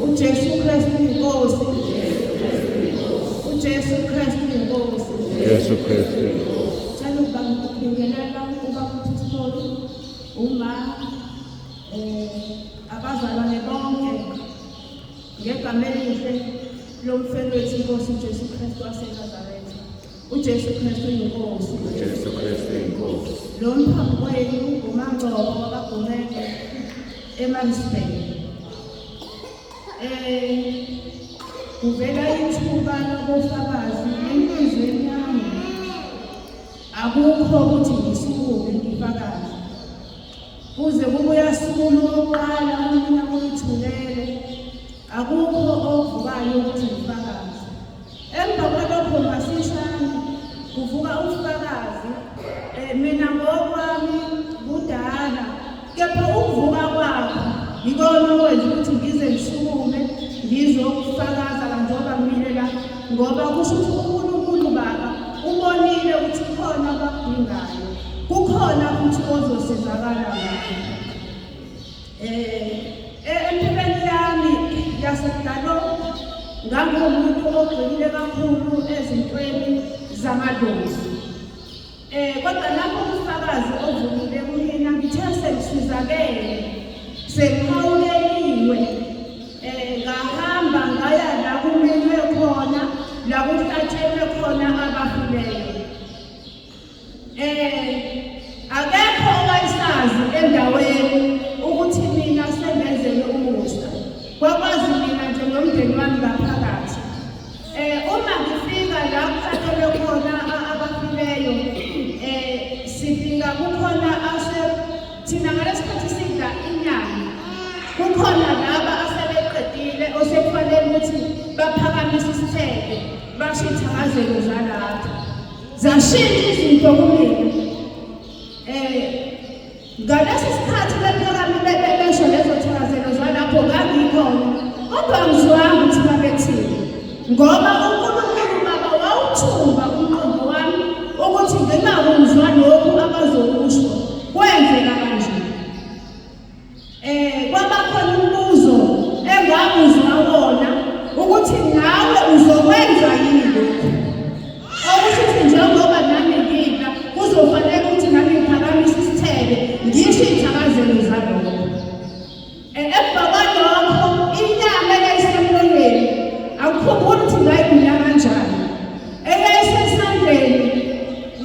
uJesu Kristu inkosi. uJesu Kristu inkosi. Jesu Kristu. Cela ukuba ngibingelela ukuba kuthithole uma abazalwane bonke ngegama elihle lomfenwethu inkosi uJesu Kristu waseNazaretha. uJesu Kristu inkosi. Jesu Kristu inkosi. Lo mphambi kwenu uMangcobo wakaGumede eMansfield. Kuvela ithuba lobufakazi enhlizweni yami. Akukho ukuthi ngisukume ngifakaze. Kuze kubuya sikulo oqala mina kuyithulele. Akukho ovukayo ukuthi ngifakaze. Emva kwalokho masishane kuvuka ufakazi. Mina ngokwami kudala kepha ukuvuka kwakho yikona okwenza ukuthi ngize ngisukume ngizokufakaza kanjoba ngimilela ngoba kusho ukuthi uNkulunkulu Baba ubonile ukuthi khona abakudingayo kukhona futhi ozosizakala ngakho. Empilweni yami yasekudalo ngangumuntu ogxilile kakhulu ezintweni zamadlozi. Kodwa lapho umfakazi ovukile kumina ngithe sengisizakele sengikhawuleliwe ngahamba ngaya la kumelwe khona la kuhlatshelwe khona abafileyo. Akekho owayesazi endaweni ukuthi mina sengenzelwe umusa. Kwakwazi mina njengomndeni wami ngaphakathi. Uma ngifika la kuhlatshelwe khona abafileyo sifika kukhona thina ngalesikhathi sidla inyama. Kukhona laba asebeqedile osekufanele ukuthi baphakamise isithebe basho ithakazelo zalapha. Zashintsha izinto kumina. Ngalesi sikhathi besho lezo thakazelo zalapho ngangikhona. Kodwa angizwanga ukuthi babethini. Ngoba uNkulunkulu Baba wawuthuba umqondo wami ukuthi ngingakuzwa lokhu abazokusho kwenzeka kanje. Kwabakhona umbuzo engabuzwa wona ukuthi nawe uzokwenza yini lokho. Okusho njengoba nami ngidla kuzofanele ukuthi nami ngiphakamise isithebe ngisho ithakazelo zalokho. Emva kwalokho inyama eyayisemlonyeni akukhumbuli ukuthi ngayigcina kanjani. Eyayisesandleni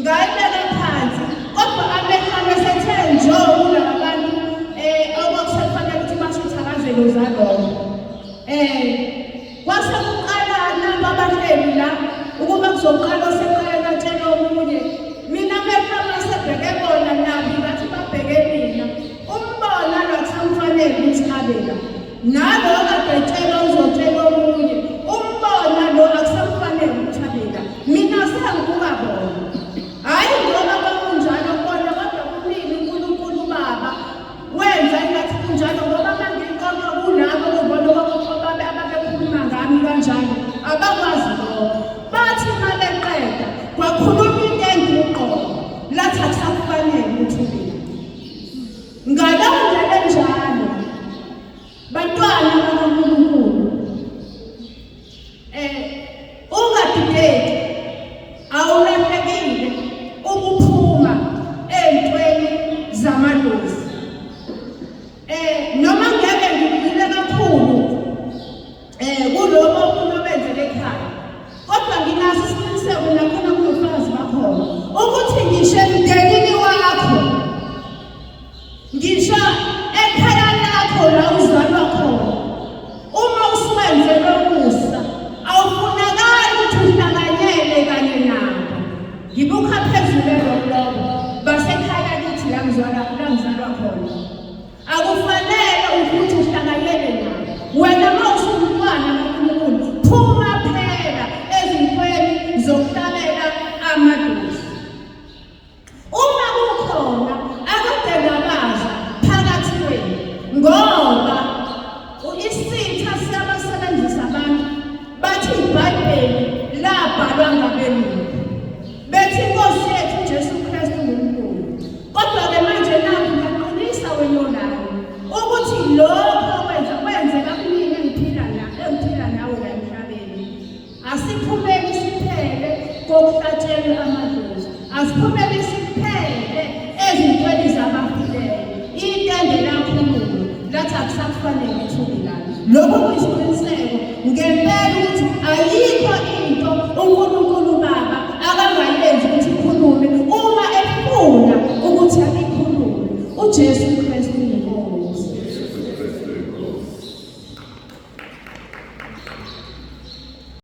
ngayibeka phansi kodwa amehlo asethe njo kulaba bantu okusekufanele ukuthi basho ithakazelo zalokho. Kwase kuqala nabo abahleli la ukuba kuzoqala oseqala natshela omunye mina amehlo asebheke bona nabi ngathi babheke mina umbona lwakusamfanele ukuthi abe la nalo kade etshela uzotshela omunye umbona lo akusamfanele ukuthi abe la mina sengibuka bona. Hayi ngoba bakunjalo bona kodwa kumina uNkulunkulu Baba wenza ingathi kunjalo ngoba mangiqonda kulabo ngibona babe ababekhuluma ngami kanjalo abakwazi lokho. Bathi maleqeda kwakhuluma into engiqondo lathi akusafanele ukuthi mina. Ngaleyo ndlela enjalo bantwana bakaNkulunkulu ungadideki awulahlekile ukuphuma ey'ntweni zamadlozi. Noma ngeke ngigxile kakhulu kulobo omunye obenzele ekhaya kodwa nginaso isiqiniseko nakhona kunofakazi bakhona ukuthi ngisho emndenini wakho ngisho ekhaya lakho la uzalwa khona uma usuwenzelwe umusa awufunakali ukuthi uhlanganyele kanye nabo. Ngibuka phezulu lobo basekhaya kithi la ngizalwa khona akufanele ukuthi uhlanganyele nabo. Wena mawusumntwana kaNkulunkulu phuma phela ezintweni zokuhlabela amadlozi. Uma kukhona akade ngabaza phakathi kwenu ngoba isitha siyabasebenzisa abantu bathi iBhayibheli labhalwa ngabelungu bethi inkosi yethu uJesu Kristu nguNkulunkulu. Kodwa ke manje naku ngiyaqinisa wena nawe ukuthi lokho asiphumelele siphele ezintweni zabafileyo intende lakhululo lathi akusakufanele ithubi lami lokho kuyisiqiniseko ngempela ukuthi ayikho